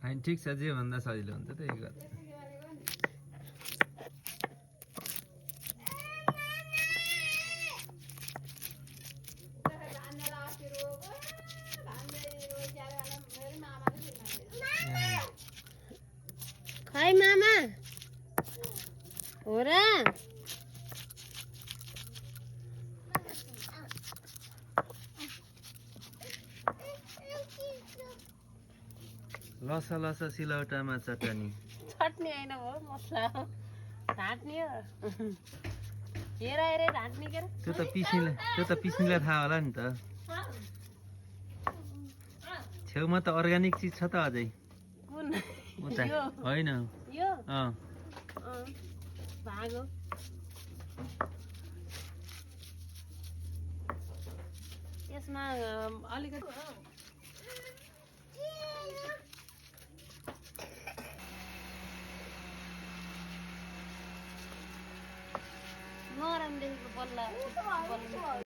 होइन ठिक छ जे भन्दा सजिलो हुन्छ त्यही गर्छ खै मामा हो र लसा लसा सिलौटामा चटनी चटनी होइन हो मसला हो ढाँट्ने हो हेर हेर ढाँट्ने के त्यो त पिस्नीलाई थाहा होला नि त छेउमा त अर्ग्यानिक चिज छ त अझै कुन उता होइन यो अँ भाग हो यसमा अलिकति नरम देखेको बल्ल